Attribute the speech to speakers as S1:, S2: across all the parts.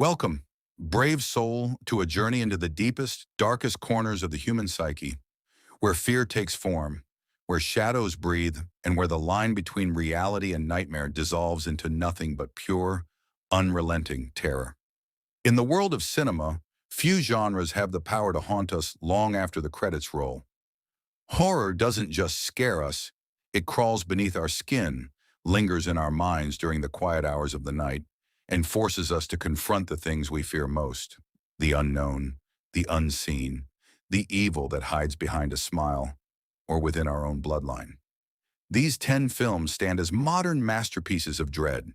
S1: Welcome, brave soul, to a journey into the deepest, darkest corners of the human psyche, where fear takes form, where shadows breathe, and where the line between reality and nightmare dissolves into nothing but pure, unrelenting terror. In the world of cinema, few genres have the power to haunt us long after the credits roll. Horror doesn't just scare us, it crawls beneath our skin, lingers in our minds during the quiet hours of the night, and forces us to confront the things we fear most: the unknown, the unseen, the evil that hides behind a smile, or within our own bloodline. These 10 films stand as modern masterpieces of dread.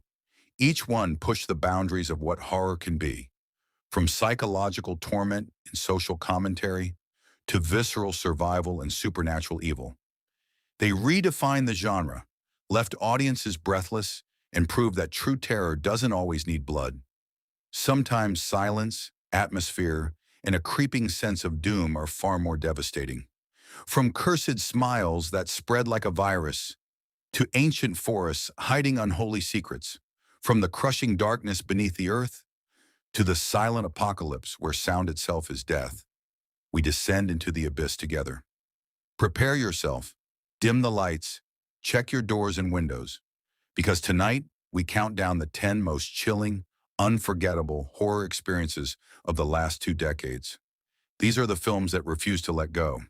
S1: Each one pushed the boundaries of what horror can be, from psychological torment and social commentary to visceral survival and supernatural evil. They redefined the genre, left audiences breathless, and proved that true terror doesn't always need blood. Sometimes silence, atmosphere, and a creeping sense of doom are far more devastating. From cursed smiles that spread like a virus, to ancient forests hiding unholy secrets, from the crushing darkness beneath the earth, to the silent apocalypse where sound itself is death, we descend into the abyss together. Prepare yourself, dim the lights, check your doors and windows, because tonight we count down the 10 most chilling, unforgettable horror experiences of the last 2 decades. These are the films that refuse to let go,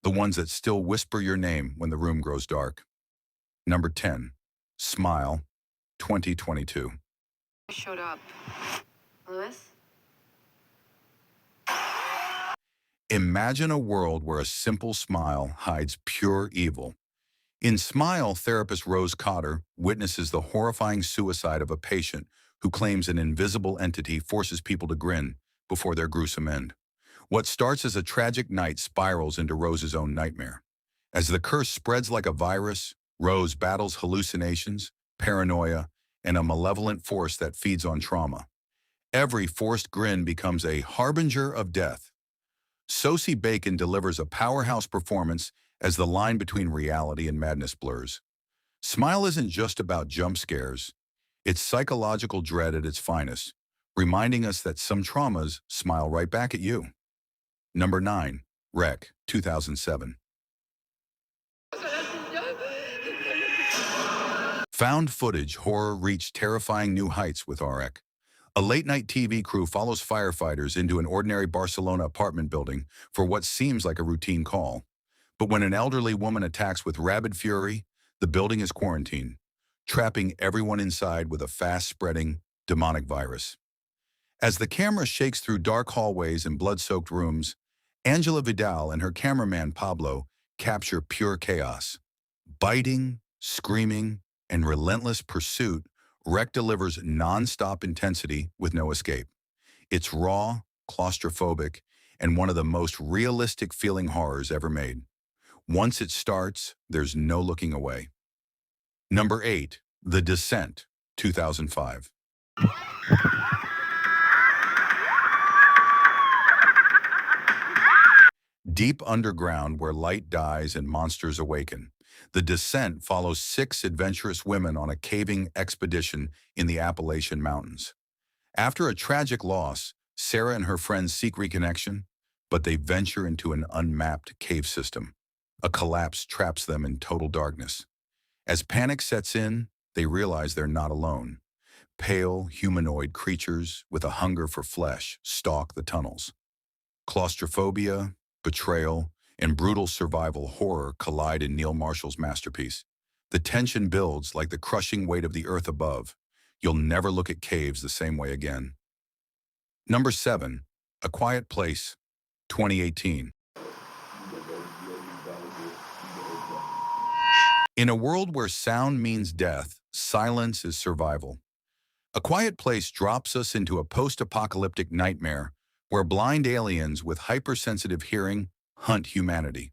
S1: the ones that still whisper your name when the room grows dark. Number 10, Smile, 2022.
S2: Showed up. Lewis?
S1: Imagine a world where a simple smile hides pure evil. In Smile, therapist Rose Cotter witnesses the horrifying suicide of a patient who claims an invisible entity forces people to grin before their gruesome end. What starts as a tragic night spirals into Rose's own nightmare. As the curse spreads like a virus, Rose battles hallucinations, paranoia, and a malevolent force that feeds on trauma. Every forced grin becomes a harbinger of death. Sosie Bacon delivers a powerhouse performance as the line between reality and madness blurs. Smile isn't just about jump scares. It's psychological dread at its finest, reminding us that some traumas smile right back at you. Number 9, Wreck, 2007. Found footage horror reached terrifying new heights with RX. A late-night TV crew follows firefighters into an ordinary Barcelona apartment building for what seems like a routine call. But when an elderly woman attacks with rabid fury, the building is quarantined, trapping everyone inside with a fast-spreading, demonic virus. As the camera shakes through dark hallways and blood-soaked rooms, Angela Vidal and her cameraman Pablo capture pure chaos. Biting, screaming, and relentless pursuit, Wreck delivers non-stop intensity with no escape. It's raw, claustrophobic, and one of the most realistic feeling horrors ever made. Once it starts, there's no looking away. Number 8, The Descent, 2005. Deep underground where light dies and monsters awaken, The Descent follows 6 adventurous women on a caving expedition in the Appalachian Mountains. After a tragic loss, Sarah and her friends seek reconnection, but they venture into an unmapped cave system. A collapse traps them in total darkness. As panic sets in, they realize they're not alone. Pale, humanoid creatures with a hunger for flesh stalk the tunnels. Claustrophobia, betrayal, and brutal survival horror collide in Neil Marshall's masterpiece. The tension builds like the crushing weight of the earth above. You'll never look at caves the same way again. Number 7, A Quiet Place, 2018. In a world where sound means death, silence is survival. A Quiet Place drops us into a post-apocalyptic nightmare where blind aliens with hypersensitive hearing hunt humanity.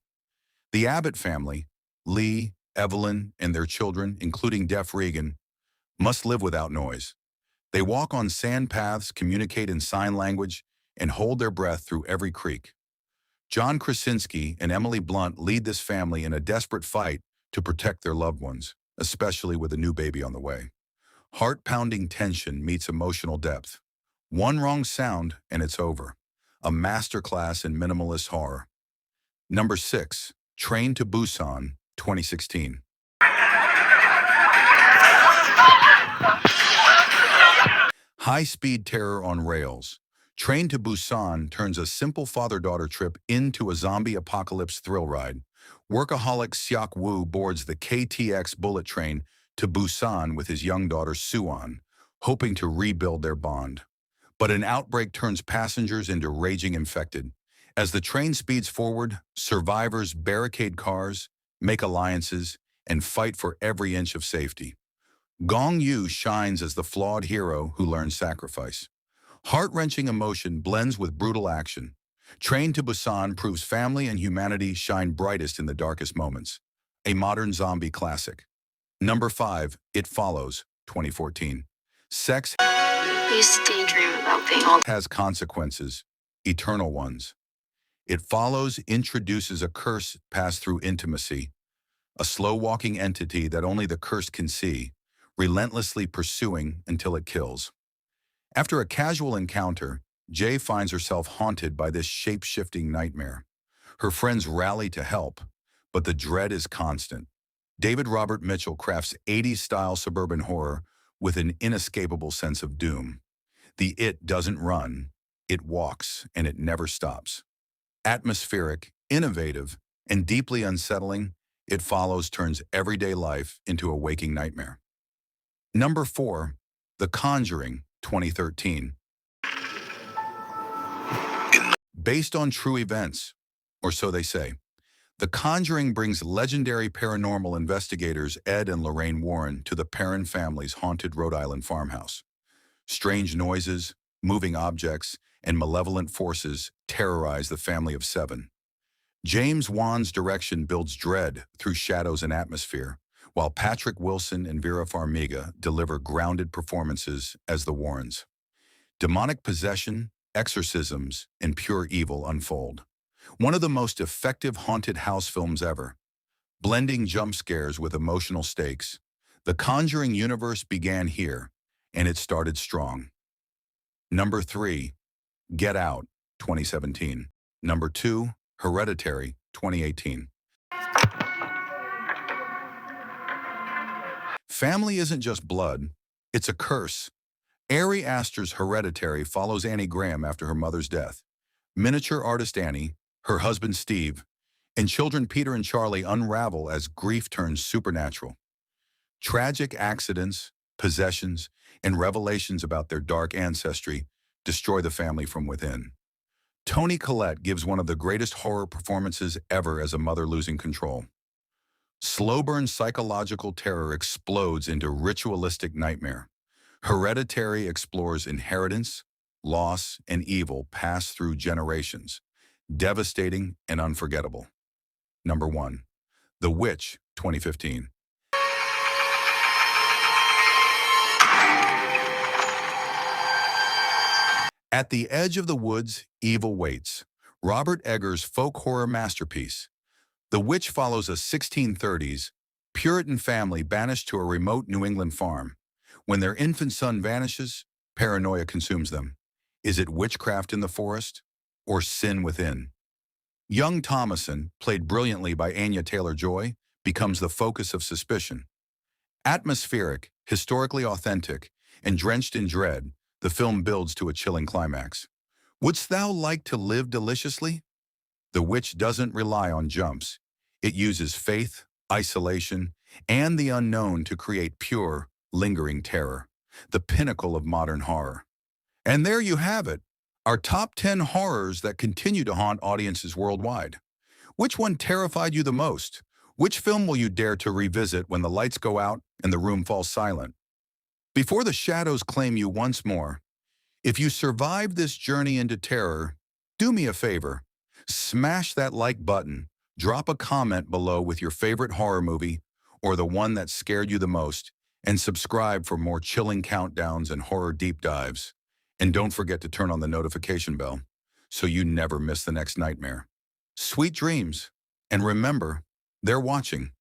S1: The Abbott family, Lee, Evelyn, and their children, including deaf Regan, must live without noise. They walk on sand paths, communicate in sign language, and hold their breath through every creak. John Krasinski and Emily Blunt lead this family in a desperate fight to protect their loved ones, especially with a new baby on the way. Heart-pounding tension meets emotional depth. One wrong sound and it's over. A masterclass in minimalist horror. Number 6, Train to Busan, 2016. High-speed terror on rails. Train to Busan turns a simple father-daughter trip into a zombie apocalypse thrill ride. Workaholic Seok Woo boards the KTX bullet train to Busan with his young daughter Suwon, hoping to rebuild their bond. But an outbreak turns passengers into raging infected. As the train speeds forward, survivors barricade cars, make alliances, and fight for every inch of safety. Gong Yu shines as the flawed hero who learns sacrifice. Heart-wrenching emotion blends with brutal action. Train to Busan proves family and humanity shine brightest in the darkest moments. A modern zombie classic. Number 5, It Follows, 2014. Sex
S2: I used to daydream about being all.
S1: has consequences, eternal ones. It Follows introduces a curse passed through intimacy, a slow-walking entity that only the cursed can see, relentlessly pursuing until it kills. After a casual encounter, Jay finds herself haunted by this shape-shifting nightmare. Her friends rally to help, but the dread is constant. David Robert Mitchell crafts 80s-style suburban horror with an inescapable sense of doom. The It doesn't run, it walks, and it never stops. Atmospheric, innovative, and deeply unsettling, It Follows turns everyday life into a waking nightmare. Number 4, The Conjuring, 2013. Based on true events, or so they say, The Conjuring brings legendary paranormal investigators Ed and Lorraine Warren to the Perron family's haunted Rhode Island farmhouse. Strange noises, moving objects, and malevolent forces terrorize the family of 7. James Wan's direction builds dread through shadows and atmosphere, while Patrick Wilson and Vera Farmiga deliver grounded performances as the Warrens. Demonic possession, exorcisms, and pure evil unfold. One of the most effective haunted house films ever. Blending jump scares with emotional stakes, the Conjuring universe began here, and it started strong. Number 3, Get Out, 2017. Number 2, Hereditary, 2018. Family isn't just blood, it's a curse. Ari Aster's Hereditary follows Annie Graham after her mother's death. Miniature artist Annie, her husband Steve, and children Peter and Charlie unravel as grief turns supernatural. Tragic accidents, possessions, and revelations about their dark ancestry destroy the family from within. Toni Collette gives one of the greatest horror performances ever as a mother losing control. Slow-burn psychological terror explodes into ritualistic nightmare. Hereditary explores inheritance, loss, and evil passed through generations. Devastating and unforgettable. Number 1, The Witch, 2015. At the edge of the woods, evil waits. Robert Eggers' folk horror masterpiece. The Witch follows a 1630s Puritan family banished to a remote New England farm. When their infant son vanishes, paranoia consumes them. Is it witchcraft in the forest or sin within? Young Thomason, played brilliantly by Anya Taylor-Joy, becomes the focus of suspicion. Atmospheric, historically authentic, and drenched in dread, the film builds to a chilling climax. Wouldst thou like to live deliciously? The Witch doesn't rely on jumps. It uses faith, isolation, and the unknown to create pure, lingering terror, the pinnacle of modern horror. And there you have it, our top 10 horrors that continue to haunt audiences worldwide. Which one terrified you the most? Which film will you dare to revisit when the lights go out and the room falls silent? Before the shadows claim you once more, if you survived this journey into terror, do me a favor. Smash that like button, drop a comment below with your favorite horror movie or the one that scared you the most, and subscribe for more chilling countdowns and horror deep dives. And don't forget to turn on the notification bell so you never miss the next nightmare. Sweet dreams, and remember, they're watching.